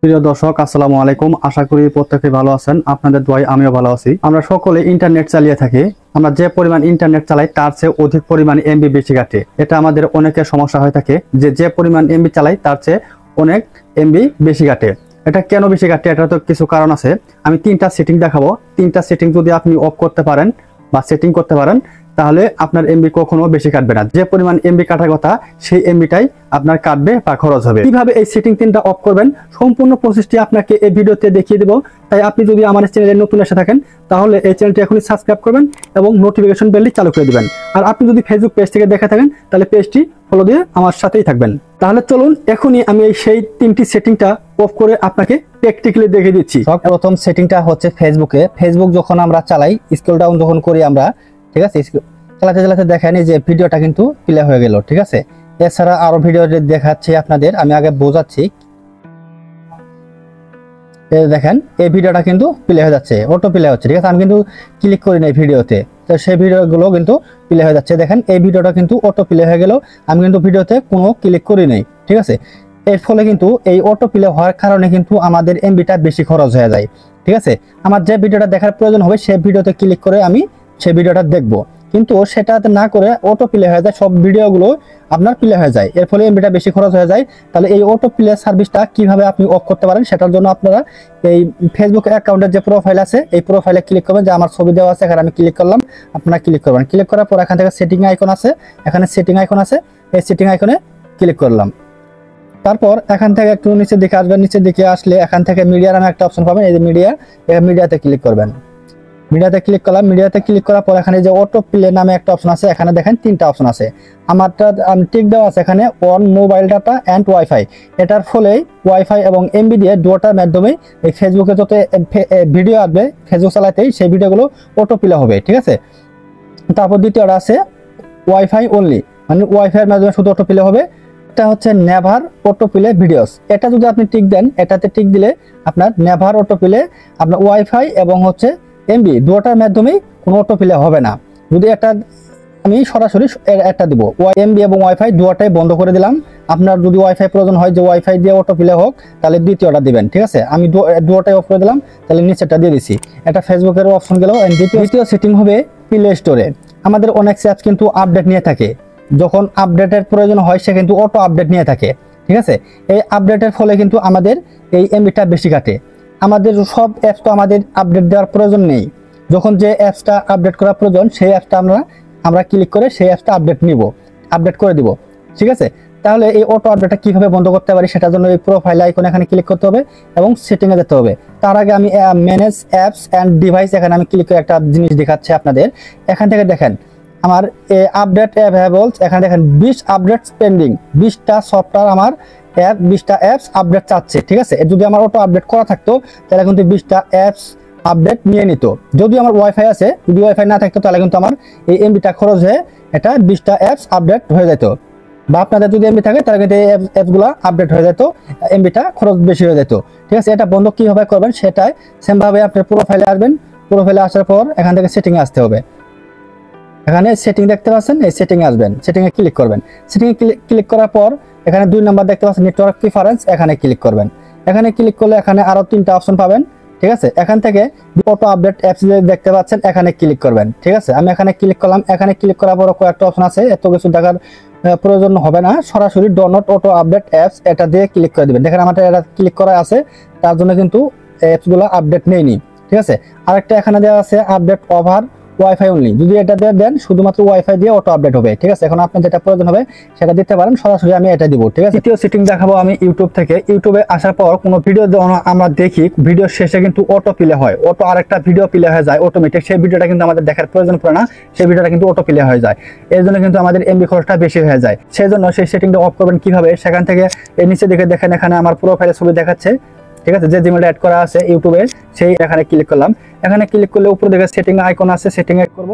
প্রিয় দর্শক, আসসালামু আলাইকুম। আশা করি প্রত্যেকে ভালো আছেন। আপনাদের দোয়ায় আমিও ভালো আছি। আমরা সকলে ইন্টারনেট চালিয়ে থাকি। আমরা যে পরিমাণ ইন্টারনেট চালাই তার চেয়ে অধিক পরিমাণ এমবি বেশি কাটে। এটা আমাদের অনেকের সমস্যা হয়ে থাকে যে পরিমাণ এমবি চালাই তার চেয়ে অনেক এমবি বেশি কাটে। এটা কেন বেশি কাটে? এটা তো কিছু কারণ আছে। আমি 3টা সেটিং দেখাবো। 3টা সেটিং যদি আপনি অফ করতে পারেন বা সেটিং করতে পারেন তাহলে আপনার এমবি কখনো বেশি কাটবে না। যে পরিমাণ এমবি কাটার কথা সেই এমবিটাই আপনার কাটবে বা খরচ হবে। কিভাবে এই সেটিং 3টা অফ করবেন সম্পূর্ণ প্রসেসটি আপনাকে এই ভিডিওতে দেখিয়ে দেব। তাই আপনি যদি আমার চ্যানেলে নতুন এসে থাকেন তাহলে এই চ্যানেলটি এখনই সাবস্ক্রাইব করবেন এবং নোটিফিকেশন বেলটি চালু করে দিবেন। আর আপনি যদি ফেসবুক পেজ থেকে দেখে থাকেন তাহলে পেজটি ফলো দিয়ে আমার সাথেই থাকবেন। তাহলে চলুন এখনই আমি সেই 3টি সেটিংটা অফ করে আপনাকে প্র্যাকটিক্যালি দেখিয়ে দিচ্ছি। প্রথম সেটিংটা হচ্ছে ফেসবুকে। ফেসবুক যখন আমরা চালাই, স্ক্রল ডাউন যখন করি আমরা, ঠিক আছে, চালাতে চালাতে দেখেন যে ভিডিওটা কিন্তু প্লে হয়ে গেল। ঠিক আছে, এছাড়া আরো ভিডিও দেখাচ্ছি আপনাদের, আমি আগে বোঝাচ্ছি। দেখেন এই ভিডিওটা কিন্তু প্লে হয়ে যাচ্ছে, অটো প্লে হচ্ছে। ঠিক আছে, আমি কিন্তু ক্লিক করি নাই ভিডিওতে, তো সেই ভিডিওগুলো কিন্তু প্লে হয়ে যাচ্ছে। দেখেন এই ভিডিওটা কিন্তু অটো প্লে হয়ে গেল, আমি কিন্তু ভিডিওতে কোনো ক্লিক করি নাই। ঠিক আছে, এর ফলে কিন্তু এই অটো প্লে হওয়ার কারণে কিন্তু আমাদের এমবিটা বেশি খরচ হয়ে যায়। ঠিক আছে, আমার যে ভিডিওটা দেখার প্রয়োজন হবে সেই ভিডিওতে ক্লিক করে আমি সেই ভিডিওটা দেখবো, কিন্তু সেটাতে না করে অটো প্লে হয়ে যায়, সব ভিডিওগুলো আপনার প্লে হয়ে যায়। এর ফলে এমবিটা বেশি খরচ হয়ে যায়। তাহলে এই অটো প্লে সার্ভিসটা কিভাবে আপনি অফ করতে পারেন সেটার জন্য আপনারা এই ফেসবুক অ্যাকাউন্টের যে প্রোফাইল আছে এই প্রোফাইলে ক্লিক করবেন। যে আমার ছবি দেওয়া আছে এখানে আমি ক্লিক করলাম, আপনারা ক্লিক করবেন। ক্লিক করার পর এখান থেকে সেটিং আইকন আছে, এখানে সেটিং আইকন আছে, এই সেটিং আইকনে ক্লিক করলাম। তারপর এখান থেকে একটু নিচের দিকে আসবেন। নিচের দিকে আসলে এখান থেকে মিডিয়া নামে একটা অপশন পাবেন, এই যে মিডিয়াতে ক্লিক করবেন। মিডিয়াতে ক্লিক করলাম। মিডিয়াতে ক্লিক করার পর এখানে যে অটো প্লে নামে একটা অপশন আছে, এখানে দেখেন 3টা অপশন আছে। আমারটা আমি টিক দেওয়া আছে এখানে on mobile data and wifi. এটার ফলে ওয়াইফাই এবং এমবি দিয়ে দুটোটার মাধ্যমে এই ফেসবুকে যত ভিডিও আসবে ফেসবুক চালাতেই সেই ভিডিওগুলো অটো প্লে হবে। ঠিক আছে, তারপর দ্বিতীয়টা আছে ওয়াইফাই অনলি, মানে ওয়াইফাইয়ের মাধ্যমে শুধু অটো প্লে হবে। এটা হচ্ছে নেভার অটো প্লে ভিডিওস। এটা যদি আপনি টিক দেন, এটাতে টিক দিলে আপনার নেভার অটো প্লে, আপনার ওয়াইফাই এবং হচ্ছে এমবি দুটোটার মাধ্যমেই কোনো অটো প্লে হবে না। যদি এটা আমি সরাসরি একটা দিব, এমবি এবং ওয়াইফাই দুটোটাই বন্ধ করে দিলাম। আপনার যদি ওয়াইফাই প্রয়োজন হয় যে ওয়াইফাই দিয়ে অটো প্লে হোক তাহলে দ্বিতীয়টা দিবেন। ঠিক আছে, আমি দুটোটাই অফ করে দিলাম, তাহলে নিচেটা দিয়ে দিছি। এটা ফেসবুকের অপশন গেল। দ্বিতীয় সেটিং হবে প্লে স্টোরে। আমাদের অনেক অ্যাপস কিন্তু আপডেট নিয়ে থাকে, যখন আপডেটের প্রয়োজন হয় সে কিন্তু অটো আপডেট নিয়ে থাকে। ঠিক আছে, এই আপডেটের ফলে কিন্তু আমাদের এই এমবিটা বেশি কাটে। আমাদের সব অ্যাপস তো আমাদের আপডেট দেওয়ার প্রয়োজন নেই। যখন যে অ্যাপসটা আপডেট করার প্রয়োজন সেই অ্যাপসটা আমরা ক্লিক করে সেই অ্যাপসটা আপডেট করে দিব। ঠিক আছে, তাহলে এই অটো আপডেটটা কিভাবে বন্ধ করতে পারি সেটার জন্য এই প্রোফাইল আইকন এখানে ক্লিক করতে হবে এবং সেটিংয়ে যেতে হবে। তার আগে আমি ম্যানেজ অ্যাপস অ্যান্ড ডিভাইস, এখানে আমি ক্লিক করে একটা জিনিস দেখাচ্ছি আপনাদের। এখান থেকে দেখেন আমার আপডেট অ্যাভেলেবল, এখানে দেখেন 20 আপডেট পেন্ডিং, 20টা সফটওয়্যার আমার 20টা অ্যাপস আপডেট চাচ্ছে। ঠিক আছে, যদি আমার অটো আপডেট করা থাকতো তাহলে কিন্তু 20টা অ্যাপস আপডেট নিয়ে নিত। যদি আমার ওয়াইফাই আছে, যদি ওয়াইফাই না থাকতো তাহলে কিন্তু আমার এই এমবিটা খরচ হয়ে এটা 20টা অ্যাপস আপডেট হয়ে যেত। বা আপনাদের যদি এমবি থাকে তাহলে কিন্তু এই অ্যাপসগুলো আপডেট হয়ে যেত, এমবিটা খরচ বেশি হয়ে যেত। ঠিক আছে, এটা বন্ধ কিভাবে করবেন সেটাই সেমভাবে আপনার প্রোফাইলে আসবেন। প্রোফাইলে আসার পর এখান থেকে সেটিংয়ে আসতে হবে। এখানে সেটিং দেখতে পাচ্ছেন, এই সেটিংয়ে আসবেন, সেটিংয়ে ক্লিক করবেন। সেটিংয়ে ক্লিক করার পর এখানে 2 নাম্বার দেখতে পাচ্ছেন নেটওয়ার্ক প্রিফারেন্স, এখানে ক্লিক করবেন। এখানে ক্লিক করলে এখানে আরো 3টা অপশন পাবেন। ঠিক আছে, এখান থেকে অটো আপডেট অ্যাপস দেখতে পাচ্ছেন, এখানে ক্লিক করবেন। ঠিক আছে, আমি এখানে ক্লিক করলাম। এখানে ক্লিক করার পর কয়েকটা অপশন আছে, এত কিছু দেখার প্রয়োজন হবে না। সরাসরি do not auto update apps এটা দিয়ে ক্লিক করে দিবেন। দেখেন আমার এটা ক্লিক করা আছে, তার জন্য কিন্তু অ্যাপসগুলো আপডেট নেয়নি। ঠিক আছে, আরেকটা এখানে দেওয়া আছে আপডেট ওভার ওয়াইফাই অনলি, যদি এটা দিয়ে দেন শুধুমাত্র ওয়াইফাই দিয়ে অটো আপডেট হবে। ঠিক আছে, এখন আপনার যেটা প্রয়োজন হবে সেটা দিতে পারেন, সরাসরি আমি এটা দিব। ঠিক আছে, দ্বিতীয় সেটিং দেখাবো আমি ইউটিউব থেকে। ইউটিউবে আসার পর কোনো ভিডিও আমরা দেখি, ভিডিও শেষে কিন্তু অটো প্লে হয়, অটো আরেকটা ভিডিও প্লে হয়ে যায় অটোমেটিক। সেই ভিডিওটা কিন্তু আমাদের দেখার প্রয়োজন পড়ে না, সেই ভিডিওটা কিন্তু অটো প্লে হয়ে যায়। এর জন্য কিন্তু আমাদের এমবি খরচটা বেশি হয়ে যায়। সেই জন্য সেই সেটিংটা অফ করবেন কিভাবে, সেখান থেকে এই নিচে দিকে দেখেন এখানে আমার প্রোফাইলের ছবি দেখাচ্ছে। ঠিক আছে, যে জিমেলটা অ্যাড করা আছে ইউটিউবে সেই এখানে ক্লিক করলাম। এখানে ক্লিক করলে উপরে দিকে সেটিং আইকন আছে, সেটিং এড করব।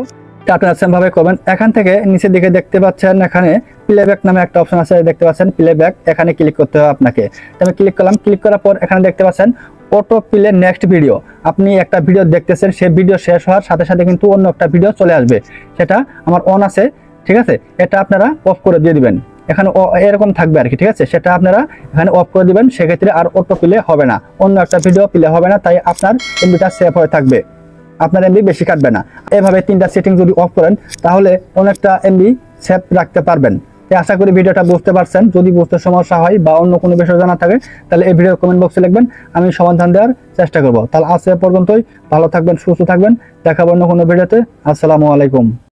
আপনারা সেমভাবে করবেন। এখান থেকে নিচের দিকে দেখতে পাচ্ছেন এখানে প্লেব্যাক নামে একটা অপশন আছে, দেখতে পাচ্ছেন প্লেব্যাক, এখানে ক্লিক করতে হবে আপনাকে। আমি ক্লিক করলাম। ক্লিক করার পর এখানে দেখতে পাচ্ছেন অটো প্লে নেক্সট ভিডিও। আপনি একটা ভিডিও দেখতেছেন, সেই ভিডিও শেষ হওয়ার সাথে সাথে কিন্তু অন্য একটা ভিডিও চলে আসবে, সেটা আমার অন আছে। ঠিক আছে, এটা আপনারা অফ করে দিয়ে দিবেন। এখানে এরকম থাকবে আর কি, ঠিক আছে। সেটা আপনারা এখানে অফ করে দিবেন, সেক্ষেত্রে আর অটো প্লে হবে না, অন্য একটা ভিডিও প্লে হবে না, তাই আপনার এমবিটা সেভ হয়ে থাকবে, আপনার এমবি বেশি কাটবে না। এভাবে 3টা সেটিং যদি অফ করেন তাহলে অনেকটা এমবি সেভ রাখতে পারবেন। তাই আশা করি ভিডিওটা বুঝতে পারছেন। যদি বুঝতে সমস্যা হয় বা অন্য কোনো বিষয় জানা থাকে তাহলে এই ভিডিওর কমেন্ট বক্সে লিখবেন, আমি সমাধান দেওয়ার চেষ্টা করব। তাহলে আজ এ পর্যন্তই, ভালো থাকবেন, সুস্থ থাকবেন, দেখাবো অন্য কোনো ভিডিওতে। আসসালামু আলাইকুম।